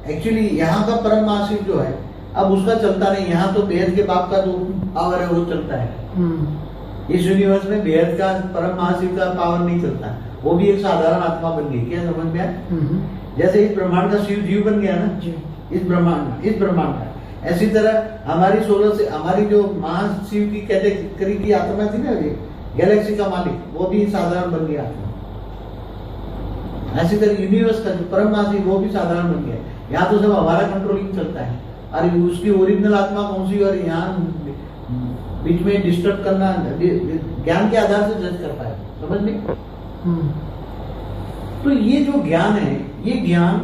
Actually यहाँ का परम महाशिव जो है अब उसका चलता नहीं, यहाँ तो बेहद के बाप का जो पावर है वो चलता है। इस यूनिवर्स में बेहद का परम महाशिव का पावर नहीं चलता, वो भी एक साधारण आत्मा बन गई। क्या समझ में आया? जैसे इस ब्रह्मांड का शिव जीव बन गया ना, इस ब्रह्मांड का, ऐसी तरह हमारी 16 से हमारी जो महाशिव की कैटेगरी की आत्मा थी ना, गैलेक्सी का मालिक, वो भी साधारण बन गया आत्मा। ऐसी तरह यूनिवर्स का जो परम महाशिव वो भी साधारण बन गया। यहाँ तो सब हमारा कंट्रोलिंग चलता है, और उसकी ओरिजिनल आत्मा कौन सी, और यहाँ बीच में डिस्टर्ब करना ज्ञान के आधार से जज कर पाए, समझ नहीं? तो ये जो ज्ञान है, ये ज्ञान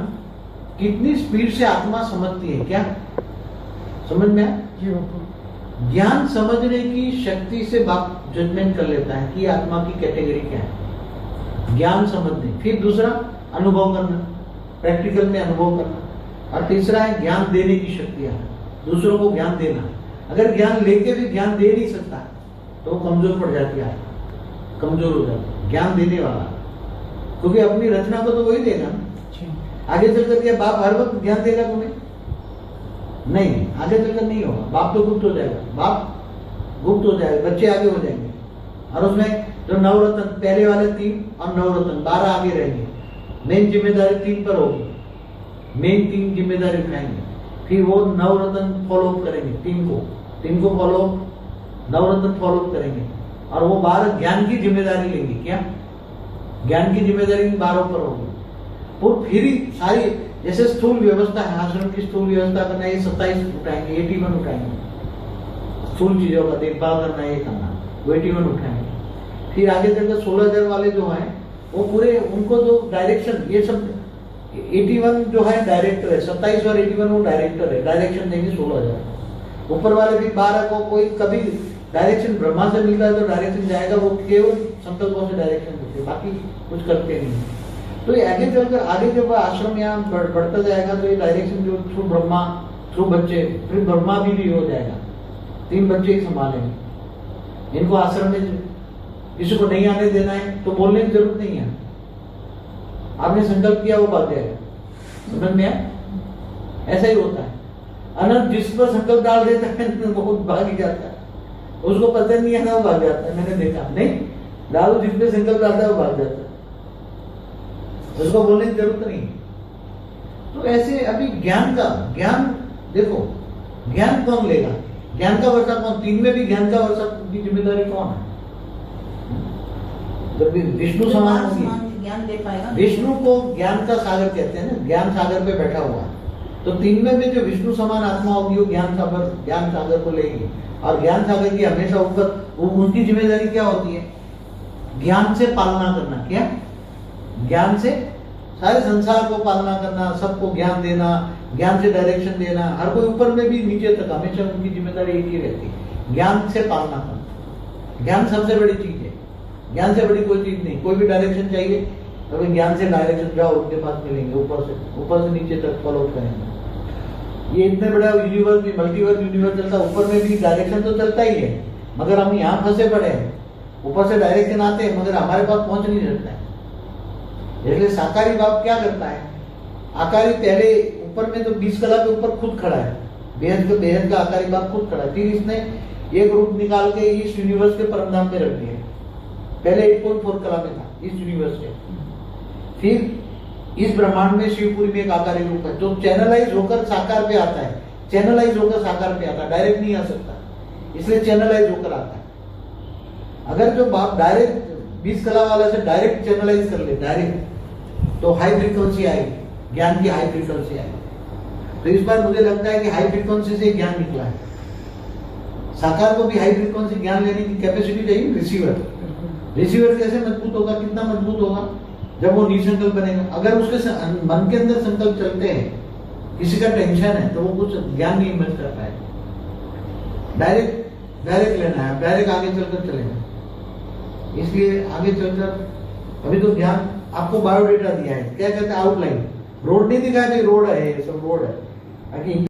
कितनी स्पीड से आत्मा समझती है, क्या समझ में आया? ज्ञान समझने की शक्ति से बाप जजमेंट कर लेता है कि आत्मा की कैटेगरी क्या है। ज्ञान समझने, फिर दूसरा अनुभव करना, प्रैक्टिकल में अनुभव करना, और तीसरा है ज्ञान देने की शक्तियां, दूसरों को ज्ञान देना। अगर ज्ञान लेके भी ज्ञान दे नहीं सकता तो वो कमजोर पड़ जाती है, कमजोर हो जाती है ज्ञान देने वाला, क्योंकि अपनी रचना को तो वही देगा ना। आगे चलकर क्या बाप हर वक्त ज्ञान देगा तुम्हें? नहीं, आगे चलकर नहीं होगा। बाप तो गुप्त हो जाएगा, बाप गुप्त हो जाएगा, बच्चे आगे हो जाएंगे, और उसमें जो नवरत्न पहले वाले 3 और नवरत्न 12 आगे रहेंगे। मेन जिम्मेदारी 3 पर होगी, मेन 3 जिम्मेदारी उठाएंगे, फिर वो नवरत्न फॉलो करेंगे, 3 को फॉलो, नवरत्न फॉलो करेंगे, और वो 12 ज्ञान की जिम्मेदारी लेंगे। क्या ज्ञान की जिम्मेदारी इन 12 पर होगी। वो फिर सारी जैसे स्थूल व्यवस्था है, आश्रम की स्थूल व्यवस्था करना, ये 27 उठाएंगे, 81 उठाएंगे। स्थूल चीजों का देखभाल करना, ये करना, वो 81 उठाएंगे। फिर आगे चलकर 16,000 वाले जो हैं वो पूरे, उनको जो डायरेक्शन, ये सब 81 जो है डायरेक्टर है, 27 और 81 वो डायरेक्टर है, डायरेक्शन देंगे 16,000। ऊपर वाले भी 12 को कोई कभी डायरेक्शन ब्रह्मा से मिलता है तो डायरेक्शन जाएगा, वो केवल संकल्पों से डायरेक्शन देते, बाकी कुछ करते नहीं। तो ये आगे चलकर, आगे जब आश्रम यहाँ बढ़ता जाएगा तो ये डायरेक्शन जो थ्रू ब्रह्मा, थ्रू बच्चे, फिर ब्रह्मा भी हो जाएगा, 3 बच्चे ही संभालेंगे। इनको आश्रम में किसी को नहीं आने देना है तो बोलने की जरूरत नहीं है, आपने संकल्प किया वो भाग जाएगा, समझ में आया? ऐसा ही होता है। अनंत जिस पर संकल्प डाल देता है वो भाग ही जाता है, उसको पता नहीं है ना, वो भाग जाता है। मैंने देखा, नहीं डालो जिस पे संकल्प डालता है वो भाग जाता है, उसको बोलने की जरूरत नहीं। तो ऐसे अभी ज्ञान देखो, ज्ञान कौन लेगा? ज्ञान का वर्षा कौन? 3 में भी ज्ञान का वर्षा की जिम्मेदारी कौन है? जब विष्णु समान होगी, ज्ञान दे पाएगा। विष्णु को ज्ञान का सागर कहते हैं ना, ज्ञान सागर पे बैठा हुआ है। तो 3 में भी जो विष्णु समान आत्मा होगी वो ज्ञान सागर को लेगी, और ज्ञान सागर की हमेशा ऊपर उनकी जिम्मेदारी क्या होती है? ज्ञान से पालना करना। क्या? ज्ञान से सारे संसार को पालना करना, सबको ज्ञान देना, ज्ञान से डायरेक्शन देना, हर कोई ऊपर में भी नीचे तक हमेशा उनकी जिम्मेदारी एक ही रहती है, ज्ञान से पालना करना। ज्ञान सबसे बड़ी चीज है, ज्ञान से बड़ी कोई चीज नहीं। कोई भी डायरेक्शन चाहिए तो ज्ञान से डायरेक्शन जाओ, उनके पास मिलेंगे, ऊपर से नीचे तक फॉलो करेंगे। ये इतने बड़ा यूनिवर्स भी, मल्टीवर्स यूनिवर्स चलता है, ऊपर में भी डायरेक्शन तो चलता ही है, मगर हम यहाँ फंसे पड़े हैं। ऊपर से डायरेक्शन आते हैं मगर हमारे पास पहुंच नहीं सकता है। इसलिए साकारी बाप क्या करता है? आकारी पहले ऊपर में तो 20 कला के ऊपर खुद खड़ा है, बेहद का आकारी बाप खुद खड़ा है। फिर इसने एक रूप निकाल के इस यूनिवर्स के परमधाम में रख दिया। पहले 8.4 कला में था इस यूनिवर्स के, फिर इस ब्रह्मांड में शिवपुरी में एक आकारी रूप है जो चैनलाइज होकर साकार पे आता है, चैनलाइज होकर साकार पे आता है, डायरेक्ट नहीं आ सकता, इसलिए चैनलाइज होकर आता है। अगर जो बाप डायरेक्ट 20 कला वाला से डायरेक्ट चैनलाइज कर ले, डायरेक्ट, तो हाई फ्रीक्वेंसी आएगी, ज्ञान की हाई फ्रीक्वेंसी आएगी। तो इस बार मुझे लगता है कि हाई फ्रीक्वेंसी से ज्ञान निकला है। साकार को भी हाई फ्रीक्वेंसी ज्ञान लेने की कैपेसिटी चाहिए। रिसीवर कैसे मजबूत होगा? कितना मजबूत होगा? जब वो निसंकल्प बनेगा। अगर उसके मन के अंदर संकल्प चलते हैं, किसी का टेंशन है, तो वो कुछ ज्ञान नहीं इमर्ज कर पाएगा। डायरेक्ट लेना है, डायरेक्ट आगे चलकर चलेगा। इसलिए आगे चलकर अभी तो ज्ञान आपको बायोडेटा दिया है, क्या कहते हैं, आउटलाइन। रोड नहीं दिखाया, रोड है, ये सब रोड है।